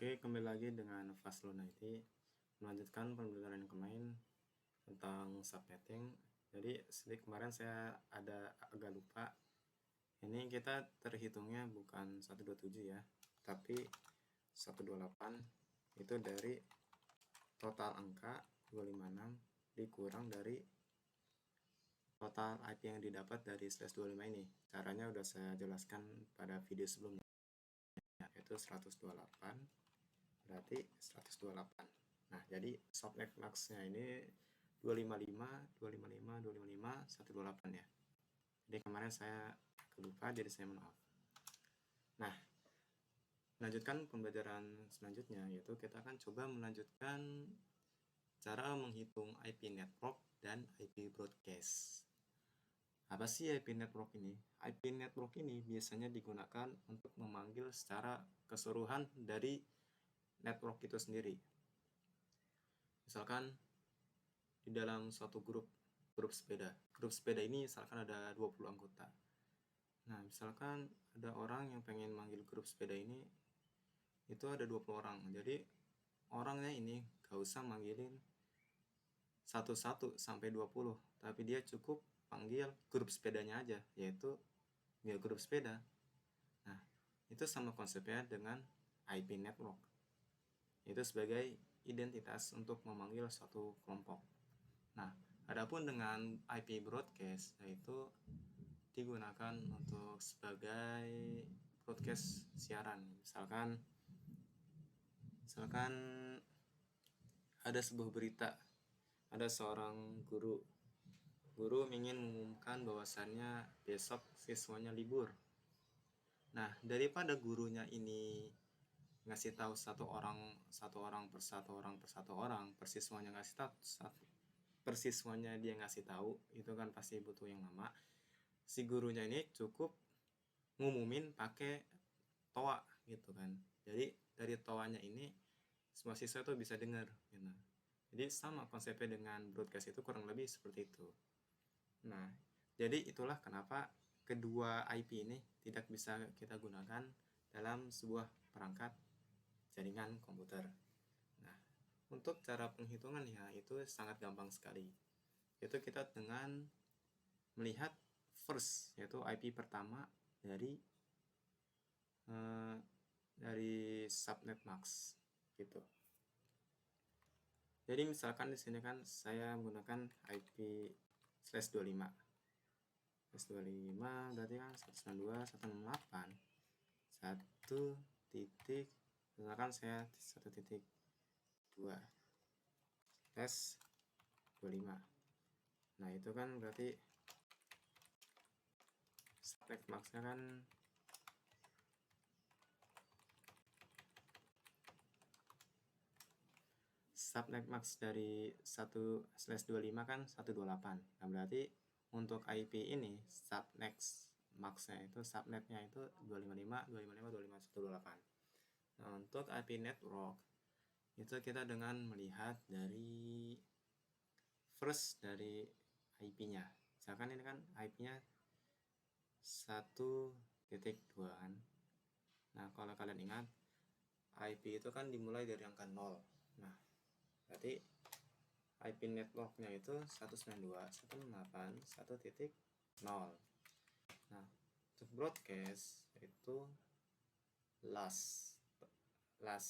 Oke, kembali lagi dengan Fazlun IT. Melanjutkan pembelajaran yang kemarin tentang subnetting. Jadi sedikit kemarin saya agak lupa. Ini kita terhitungnya bukan 127 ya, tapi 128 itu dari total angka 256 dikurang dari total IP yang didapat dari /25 ini. Caranya udah saya jelaskan pada video sebelumnya, yaitu 128 berarti 128. Nah, jadi subnet max-nya ini 255, 255, 255, 128 ya. Jadi kemarin saya lupa, jadi saya maaf. Nah, melanjutkan pembelajaran selanjutnya, yaitu kita akan coba melanjutkan cara menghitung IP network dan IP broadcast. Apa sih IP network ini? IP network ini biasanya digunakan untuk memanggil secara keseluruhan dari network itu sendiri. Misalkan di dalam suatu grup sepeda. Grup sepeda ini misalkan ada 20 anggota. Nah, misalkan ada orang yang pengen manggil grup sepeda ini, itu ada 20 orang. Jadi, orangnya ini gak usah manggilin 1-1 sampai 20, tapi dia cukup panggil grup sepedanya aja, yaitu dia grup sepeda. Nah, itu sama konsepnya dengan IP network. Itu sebagai identitas untuk memanggil suatu kelompok. Nah, adapun dengan IP broadcast, yaitu digunakan untuk sebagai broadcast siaran. Misalkan ada sebuah berita, ada seorang guru ingin mengumumkan bahwasannya besok siswanya libur. Nah, daripada gurunya ini ngasih tahu satu orang per satu orang, persiswanya dia ngasih tahu, itu kan pasti butuh yang lama. Si gurunya ini cukup ngumumin pakai toa gitu kan. Jadi dari toanya ini semua siswa tuh bisa dengar gitu. Jadi sama konsepnya dengan broadcast, itu kurang lebih seperti itu. Nah, jadi itulah kenapa kedua IP ini tidak bisa kita gunakan dalam sebuah perangkat jaringan komputer. Nah, untuk cara penghitungan ya itu sangat gampang sekali. Itu kita dengan melihat first, yaitu IP pertama dari subnet max gitu. Jadi misalkan di sini kan saya menggunakan IP /25. /25 berarti kan 192.168 1 titik, misalkan saya 1.2 /25. Nah, itu kan berarti subnet max-nya kan subnet max dari 1/25 kan 128. Nah, berarti untuk IP ini subnet max-nya itu, subnetnya itu 255, 255, 255, 128. Nah, untuk IP network itu kita dengan melihat dari first dari IP-nya. Misalkan ini kan IP-nya 1.2 kan. Nah, kalau kalian ingat, IP itu kan dimulai dari angka 0. Nah, berarti IP networknya itu 192.168.1.0. Nah, untuk broadcast itu last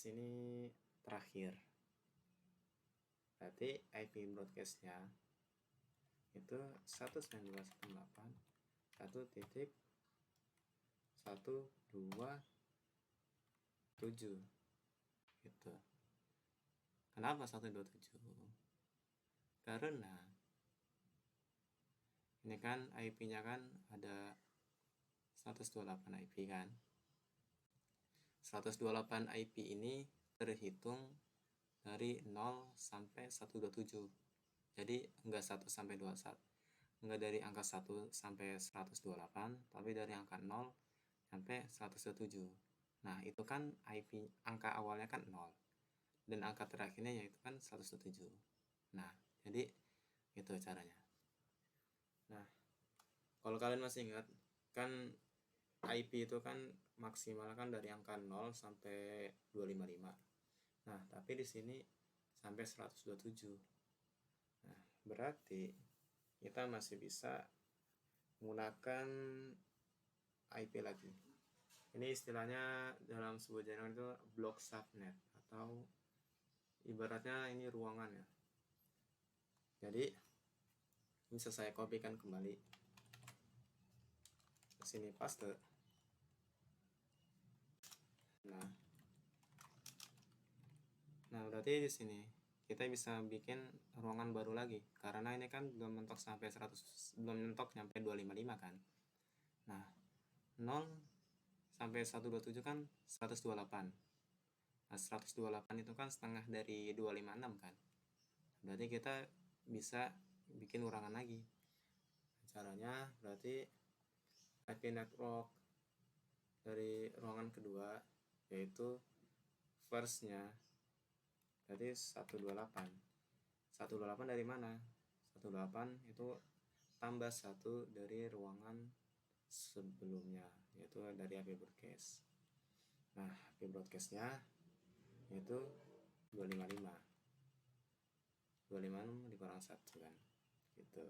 ini terakhir. Berarti IP broadcastnya itu 192.168.1.127 gitu. Kenapa 127? Karena ini kan IP-nya kan ada 128 IP kan. 128 IP ini terhitung dari 0 sampai 127. Jadi enggak 1 sampai 21. Enggak dari angka 1 sampai 128, tapi dari angka 0 sampai 127. Nah, itu kan IP angka awalnya kan 0. Dan angka terakhirnya yaitu kan 107. Nah, jadi itu caranya. Nah, kalau kalian masih ingat, kan IP itu kan maksimalkan dari angka 0 sampai 255. Nah, tapi di sini sampai 127. Nah, berarti kita masih bisa menggunakan IP lagi. Ini istilahnya dalam sebuah jaringan itu block subnet, atau ibaratnya ini ruangan ya. Jadi bisa saya kopikan kembali ke sini, paste. Nah, berarti di sini kita bisa bikin ruangan baru lagi, karena ini kan belum mentok sampai 100, belum mentok sampai 255 kan. Nah, 0 sampai 127 kan 128. Nah, 128 itu kan setengah dari 256 kan. Berarti kita bisa bikin ulangan lagi. Caranya berarti IP network dari ruangan kedua, yaitu first-nya berarti 128. 128 dari mana? 128 itu tambah 1 dari ruangan sebelumnya, yaitu dari IP broadcast. Nah, IP broadcastnya yaitu 255. 256 dikurang 1 kan, gitu.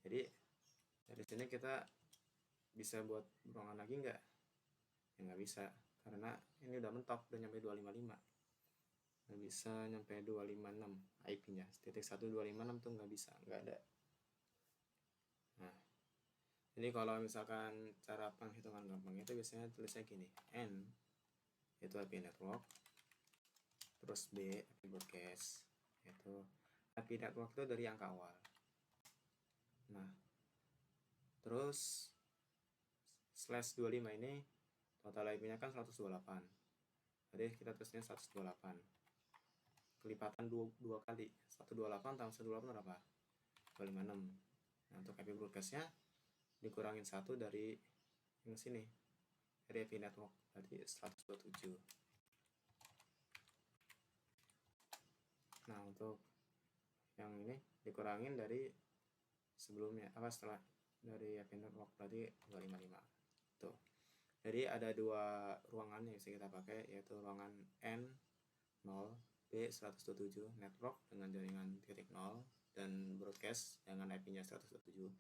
Jadi dari sini kita bisa buat ruangan lagi nggak? Ya nggak bisa, karena ini udah mentok, udah nyampe 255. Nggak bisa nyampe 256 IP-nya. Titik 1256 tuh nggak bisa, nggak ada. Nah, jadi kalau misalkan cara penghitungan gampang itu biasanya tulisnya gini: N itu IP network, terus B IP broadcast. Itu IP network itu dari angka awal. Nah, terus slash 25 ini total IP-nya kan 128. Jadi kita tulisnya 128. Kelipatan dua kali. 128 tambah 128 berapa? 256. Nah, untuk IP broadcast-nya dikurangin 1 dari yang sini, dari IP network, berarti 127. Nah, untuk yang ini dikurangin dari sebelumnya, setelah dari IP network, berarti 255. Tuh. Jadi ada dua ruangan yang bisa kita pakai, yaitu ruangan N0, B127 network dengan jaringan titik 0 dan broadcast dengan IP-nya 127.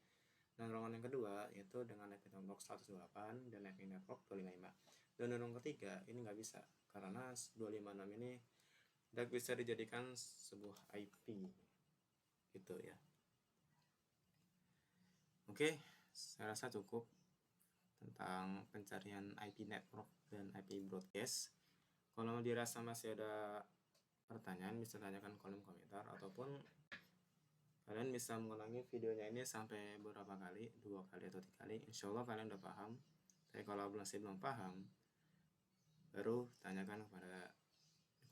Dan ruangan yang kedua yaitu dengan IP network 128 dan IP network 255. Dan ruangan ketiga ini nggak bisa, karena 256 ini tidak bisa dijadikan sebuah IP, gitu ya. Oke, saya rasa cukup tentang pencarian IP network dan IP broadcast. Kalau dirasa masih ada pertanyaan, bisa tanyakan kolom komentar, ataupun kalian bisa mengulangi videonya ini sampai beberapa kali, 2 kali atau 3 kali. Insya Allah kalian udah paham. Tapi kalau masih belum paham, baru tanyakan kepada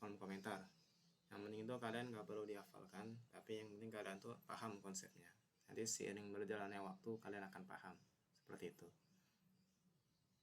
kolom komentar. Yang penting itu kalian nggak perlu dihafalkan, tapi yang penting kalian tuh paham konsepnya. Nanti seiring berjalannya waktu kalian akan paham, seperti itu.